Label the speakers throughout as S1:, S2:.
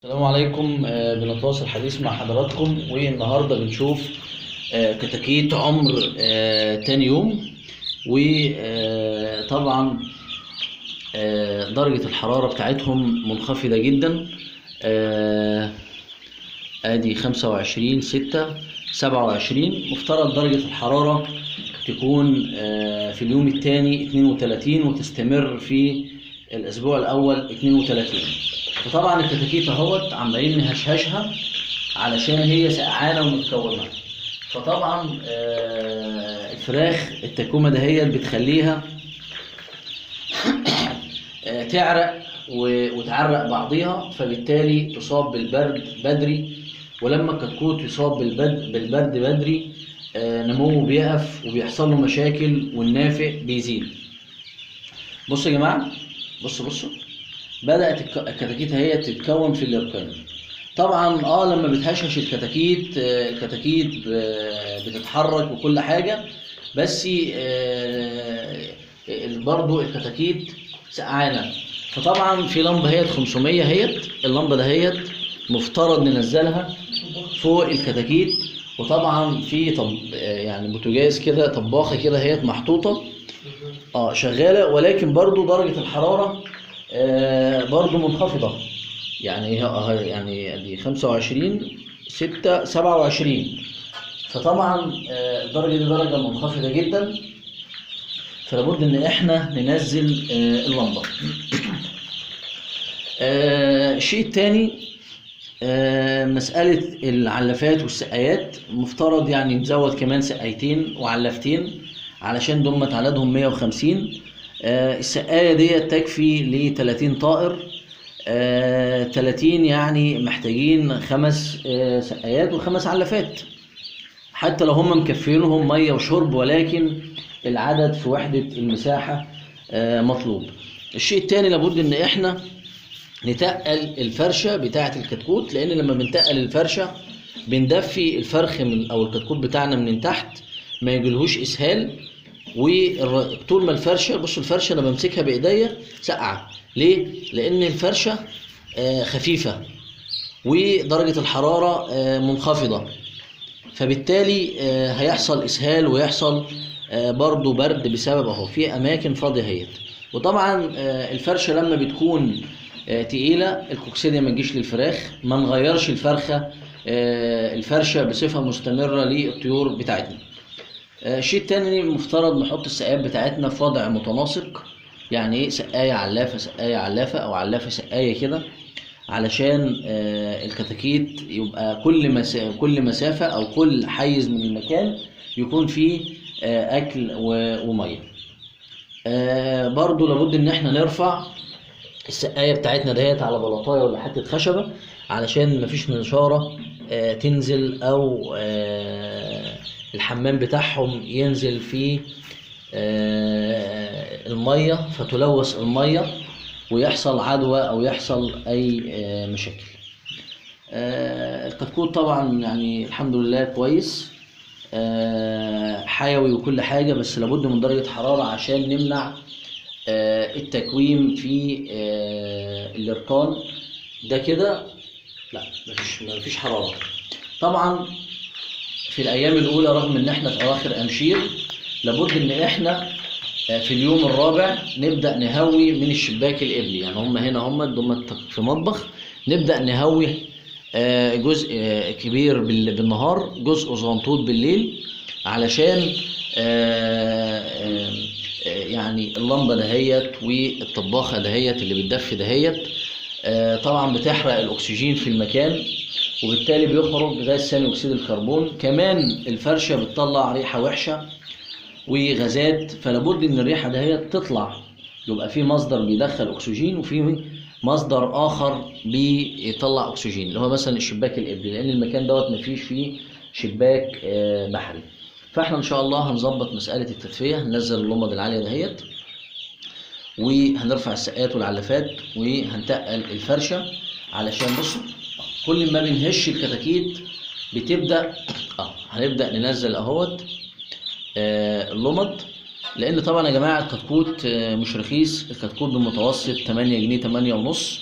S1: السلام عليكم. بنتواصل حديث مع حضراتكم، والنهارده بنشوف كتاكيت عمر تاني يوم. وطبعا درجة الحرارة بتاعتهم منخفضة جدا. ادي 25/6/27. مفترض درجة الحرارة تكون في اليوم الثاني 32 وتستمر في الاسبوع الاول 32. فطبعا الكتاكيت اهوت عمالين نهشهشها علشان هي سقعانه ومتكومه. فطبعا الفراخ التكومه دهيت بتخليها تعرق وتعرق بعضيها، فبالتالي تصاب بالبرد بدري. ولما الكتكوت يصاب بالبرد بدري نموه بيقف وبيحصل له مشاكل والنافق بيزيد. بصوا يا جماعه، بصوا بدأت الكتاكيت هي تتكون في اليرقان. طبعا لما بتهشش الكتاكيت بتتحرك وكل حاجة، بس برضو الكتاكيت سقعانة. فطبعا في لمبة هي 500 اللمبة دهيت مفترض ننزلها فوق الكتاكيت. وطبعا في يعني بوتاجاز كده، طباخة كده هي محطوطة شغالة، ولكن برضو درجة الحرارة برضو منخفضة. يعني دي 25/6/27. فطبعا الدرجة دي درجة منخفضة جدا، فلابد ان احنا ننزل اللمبة. الشيء الثاني مسألة العلافات والسقايات. مفترض يعني نزود كمان سقايتين وعلافتين علشان دول عددهم 150. السقاية دي تكفي ل 30 طائر. 30 يعني محتاجين 5 سقايات و5 علافات، حتى لو هم مكفينهم مية وشرب، ولكن العدد في وحدة المساحة مطلوب. الشيء الثاني لابد ان احنا نتقل الفرشة بتاعة الكتكوت، لان لما بنتقل الفرشة بندفي الفرخ او الكتكوت بتاعنا من تحت، ما يجيلهوش اسهال. وطول ما الفرشه، بصوا الفرشه انا بمسكها بايديا ساقعه. ليه؟ لان الفرشه خفيفه ودرجه الحراره منخفضه، فبالتالي هيحصل اسهال ويحصل برضو برد بسبب في اماكن فاضيه هيت. وطبعا الفرشه لما بتكون تقيله الكوكسيديا ما تجيش للفراخ، ما نغيرش الفرشه بصفه مستمره للطيور بتاعتنا. الشيء التاني المفترض نحط السقايات بتاعتنا في وضع متناسق. يعني ايه؟ سقاية علافة سقاية علافة، او علافة سقاية كده، علشان الكتاكيت يبقى كل مسافة او كل حيز من المكان يكون فيه اكل ومية. برضو لابد ان احنا نرفع السقاية بتاعتنا دهيت على بلاطاية ولا حتة خشبة علشان مفيش منشارة تنزل، او الحمام بتاعهم ينزل فيه المية فتلوث المية ويحصل عدوى او يحصل اي مشاكل. الكتكوت طبعا يعني الحمد لله كويس، حيوي وكل حاجة، بس لابد من درجة حرارة عشان نمنع التكويم في اليرقان ده كده. لا، مفيش حرارة. طبعا في الايام الاولى رغم ان احنا في اواخر امشير، لابد ان احنا في اليوم الرابع نبدا نهوي من الشباك القبلي. يعني هم في مطبخ، نبدا نهوي جزء كبير بالنهار، جزء صغنطوط بالليل، علشان يعني اللمبه دهيت والطباخه دهيت اللي بتدفي دهيت طبعا بتحرق الاكسجين في المكان، وبالتالي بيخرج غاز ثاني اكسيد الكربون. كمان الفرشه بتطلع ريحه وحشه وغازات، فلابد ان الريحه دهيت تطلع، يبقى في مصدر بيدخل اكسجين وفي مصدر اخر بيطلع اكسجين، اللي هو مثلا الشباك القبلي، لان المكان دوت مفيش فيه شباك بحري. فاحنا ان شاء الله هنظبط مساله التدفئه، هننزل اللمبه العاليه دهيت، وهنرفع السقايات والعلافات، وهنتقل الفرشه علشان بصوا كل ما بنهش الكتاكيت بتبدا هنبدا ننزل اهوت اللمض. لان طبعا يا جماعه الكتكوت مش رخيص، الكتكوت بالمتوسط 8 جنيه 8 ونص.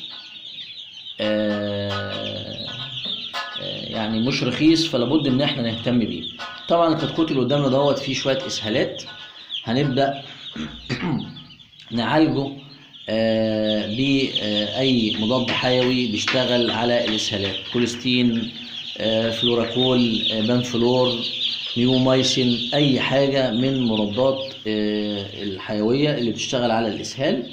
S1: يعني مش رخيص، فلابد ان احنا نهتم بيه. طبعا الكتكوت اللي قدامنا دوت فيه شويه اسهالات، هنبدا نعالجه باي مضاد حيوي بيشتغل على الاسهالات، كوليستين، فلوراكول، بنفلور، نيومايسين، اي حاجه من مضادات الحيويه اللي بتشتغل على الاسهال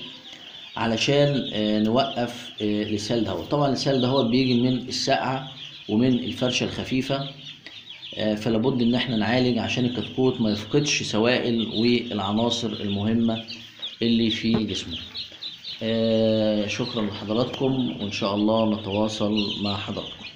S1: علشان نوقف الاسهال دهوت. طبعا الاسهال دهوت بيجي من السقعه ومن الفرشه الخفيفه، فلابد ان احنا نعالج عشان الكتكوت ما يفقدش سوائل والعناصر المهمه اللي في جسمه. شكرا لحضراتكم، وان شاء الله نتواصل مع حضراتكم.